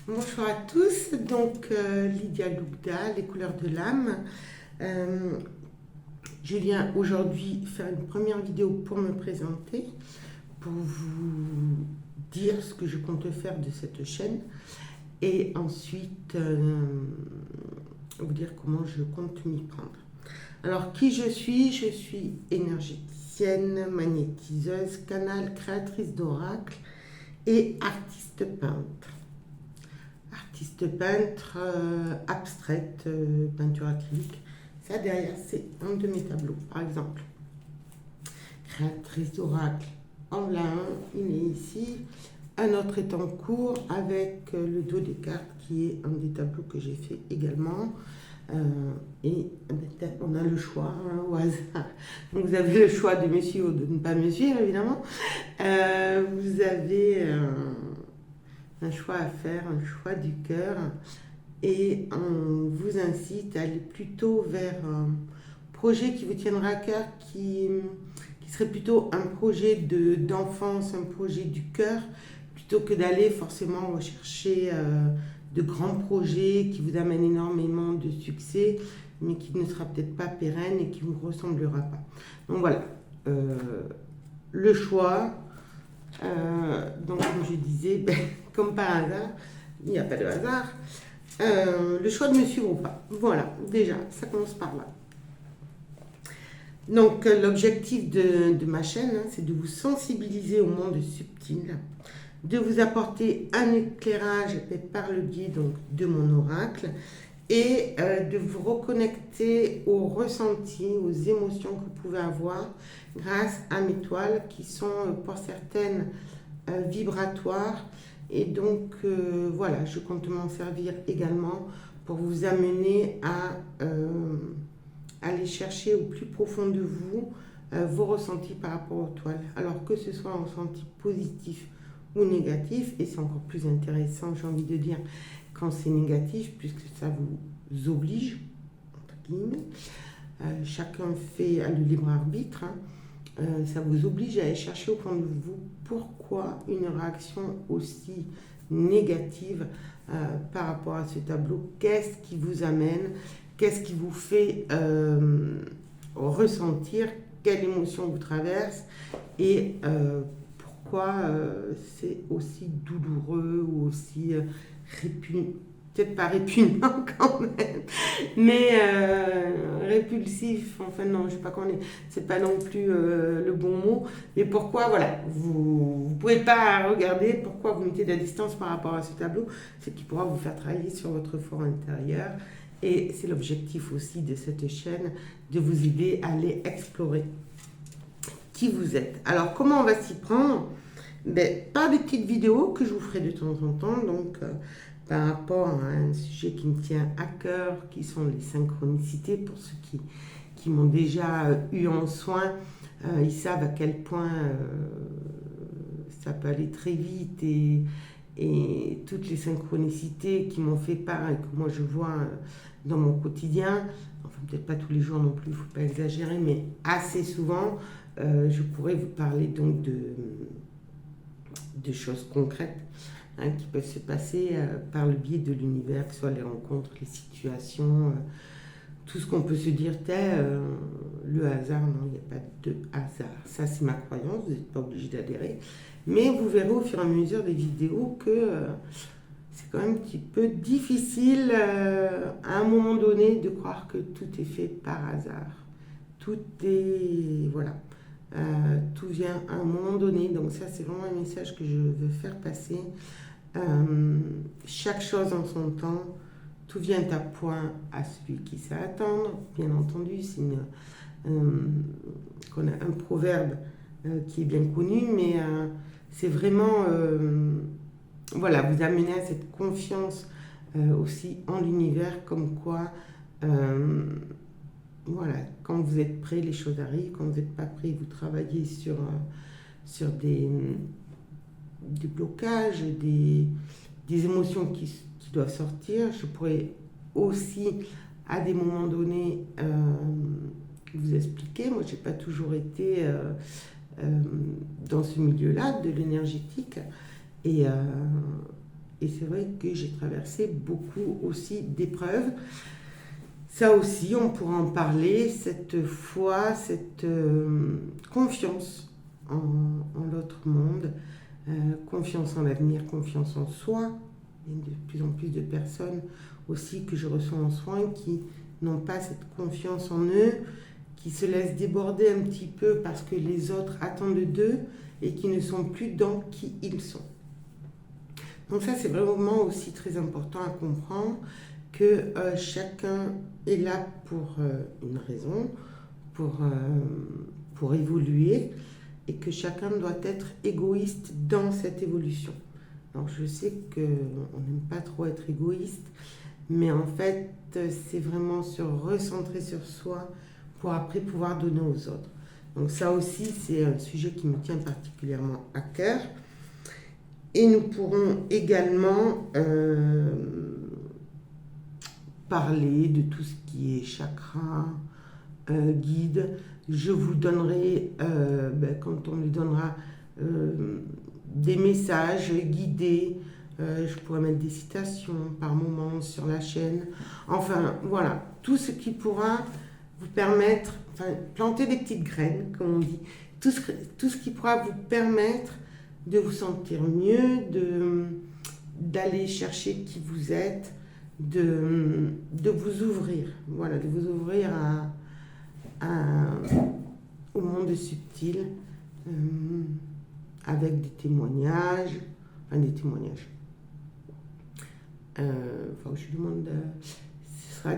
Bonjour à tous, donc Lydia Lougda, les couleurs de l'âme. Je viens aujourd'hui faire une première vidéo pour me présenter, pour vous dire ce que je compte faire de cette chaîne et ensuite vous dire comment je compte m'y prendre. Alors qui je suis? Je suis énergéticienne, magnétiseuse, canal, créatrice d'oracles et artiste peintre. Artiste peintre abstraite, peinture acrylique. Ça derrière, c'est un de mes tableaux, par exemple. Créatrice d'oracle en voilà un, il est ici. Un autre est en cours avec le dos des cartes qui est un des tableaux que j'ai fait également. Et on a le choix au hasard. Donc vous avez le choix de me suivre ou de ne pas me suivre, évidemment. Vous avez un choix à faire, un choix du cœur. Et on vous incite à aller plutôt vers un projet qui vous tiendra à cœur, qui serait plutôt un projet d'enfance, un projet du cœur, plutôt que d'aller forcément rechercher de grands projets qui vous amènent énormément de succès, mais qui ne sera peut-être pas pérenne et qui ne vous ressemblera pas. Donc voilà, le choix, donc comme je disais, comme par hasard, il n'y a pas de hasard, le choix de me suivre ou pas. Voilà, déjà, ça commence par là. Donc l'objectif de ma chaîne, c'est de vous sensibiliser au monde subtil, de vous apporter un éclairage par le biais donc, de mon oracle et de vous reconnecter aux ressentis, aux émotions que vous pouvez avoir grâce à mes toiles qui sont pour certaines vibratoires. Et donc voilà, je compte m'en servir également pour vous amener à aller chercher au plus profond de vous vos ressentis par rapport aux toiles. Alors que ce soit un ressenti positif ou négatif, et c'est encore plus intéressant, j'ai envie de dire, quand c'est négatif, puisque ça vous oblige, entre guillemets. Chacun fait le libre arbitre, ça vous oblige à aller chercher au fond de vous pourquoi une réaction aussi négative par rapport à ce tableau. Qu'est-ce qui vous amène? Qu'est-ce qui vous fait ressentir? Quelle émotion vous traverse? Et pourquoi c'est aussi douloureux ou aussi peut-être pas répugnant quand même, mais répulsif, enfin non, je sais pas qu'on est, c'est pas non plus le bon mot, mais pourquoi, voilà, vous pouvez pas regarder, pourquoi vous mettez de la distance par rapport à ce tableau, c'est qu'il pourra vous faire travailler sur votre fort intérieur, et c'est l'objectif aussi de cette chaîne, de vous aider à aller explorer qui vous êtes. Alors comment on va s'y prendre? Par des petites vidéos que je vous ferai de temps en temps, donc par rapport à un sujet qui me tient à cœur, qui sont les synchronicités. Pour ceux qui m'ont déjà eu en soin, ils savent à quel point ça peut aller très vite et toutes les synchronicités qui m'ont fait part et que moi je vois dans mon quotidien, enfin peut-être pas tous les jours non plus, il ne faut pas exagérer, mais assez souvent, je pourrais vous parler donc de choses concrètes qui peuvent se passer par le biais de l'univers, que ce soit les rencontres, les situations, tout ce qu'on peut se dire, le hasard, non, il n'y a pas de hasard. Ça, c'est ma croyance, vous n'êtes pas obligé d'adhérer. Mais vous verrez au fur et à mesure des vidéos que c'est quand même un petit peu difficile à un moment donné de croire que tout est fait par hasard. Tout est... voilà. Tout vient à un moment donné, donc ça c'est vraiment un message que je veux faire passer. Chaque chose en son temps, tout vient à point à celui qui sait attendre, bien entendu. C'est qu'on a un proverbe qui est bien connu, mais c'est vraiment voilà, vous amener à cette confiance aussi en l'univers, comme quoi voilà, quand vous êtes prêt, les choses arrivent. Quand vous n'êtes pas prêt, vous travaillez sur des blocages, des émotions qui doivent sortir. Je pourrais aussi, à des moments donnés, vous expliquer. Moi, je n'ai pas toujours été dans ce milieu-là, de l'énergétique. Et Et c'est vrai que j'ai traversé beaucoup aussi d'épreuves. Ça aussi, on pourra en parler, cette foi, cette confiance en l'autre monde, confiance en l'avenir, confiance en soi. Il y a de plus en plus de personnes aussi que je reçois en soins qui n'ont pas cette confiance en eux, qui se laissent déborder un petit peu parce que les autres attendent d'eux et qui ne sont plus dans qui ils sont. Donc ça, c'est vraiment aussi très important à comprendre que chacun est là pour une raison, pour évoluer, et que chacun doit être égoïste dans cette évolution. Alors je sais qu'on n'aime pas trop être égoïste, mais en fait, c'est vraiment se recentrer sur soi pour après pouvoir donner aux autres. Donc ça aussi, c'est un sujet qui me tient particulièrement à cœur. Et nous pourrons également parler de tout ce qui est chakra, guide. Je vous donnerai, quand on me donnera des messages guidés, je pourrais mettre des citations par moment sur la chaîne. Enfin, voilà, tout ce qui pourra vous permettre, planter des petites graines, comme on dit, tout ce qui pourra vous permettre de vous sentir mieux, d'aller chercher qui vous êtes, de vous ouvrir, voilà, de vous ouvrir au monde subtil, avec des témoignages, je demande, ce sera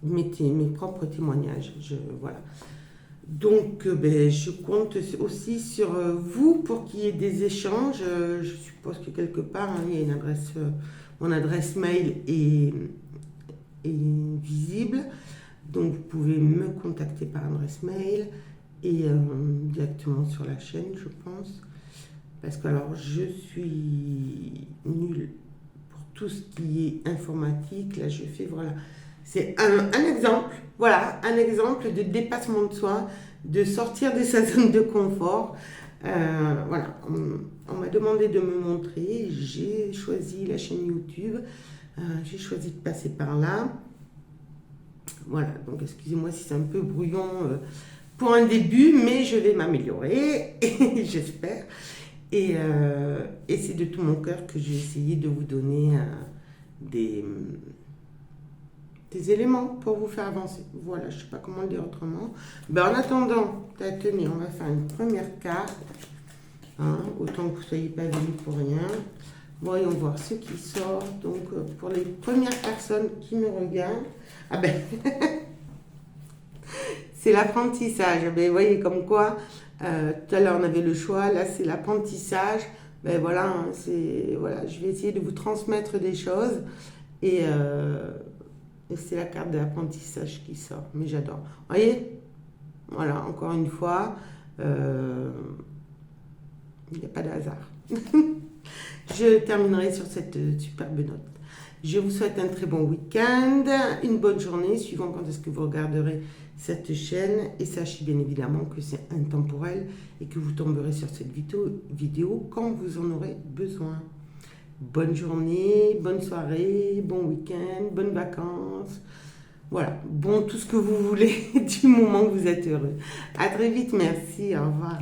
mes propres témoignages, voilà. Donc, je compte aussi sur vous pour qu'il y ait des échanges. Je suppose que quelque part, il y a une adresse, mon adresse mail est visible. Donc, vous pouvez me contacter par adresse mail et directement sur la chaîne, je pense. Parce que alors, je suis nulle pour tout ce qui est informatique. Là, je fais, voilà. C'est un exemple, voilà, un exemple de dépassement de soi, de sortir de sa zone de confort. Voilà, on m'a demandé de me montrer, j'ai choisi la chaîne YouTube, j'ai choisi de passer par là. Voilà, donc excusez-moi si c'est un peu brouillon pour un début, mais je vais m'améliorer, j'espère. Et c'est de tout mon cœur que j'ai essayé de vous donner des éléments pour vous faire avancer. Voilà, je ne sais pas comment le dire autrement. En attendant, tenez, on va faire une première carte. Autant que vous ne soyez pas venus pour rien. Voyons voir ce qui sort. Donc, pour les premières personnes qui me regardent, c'est l'apprentissage. Vous voyez comme quoi, tout à l'heure on avait le choix, là c'est l'apprentissage. Voilà, je vais essayer de vous transmettre des choses. Et c'est la carte de l'apprentissage qui sort. Mais j'adore. Vous voyez ? Voilà, encore une fois, il n'y a pas de hasard. Je terminerai sur cette superbe note. Je vous souhaite un très bon week-end, une bonne journée, suivant quand est-ce que vous regarderez cette chaîne. Et sachez bien évidemment que c'est intemporel et que vous tomberez sur cette vidéo quand vous en aurez besoin. Bonne journée, bonne soirée, bon week-end, bonnes vacances. Voilà, bon tout ce que vous voulez du moment que vous êtes heureux. À très vite, merci, au revoir.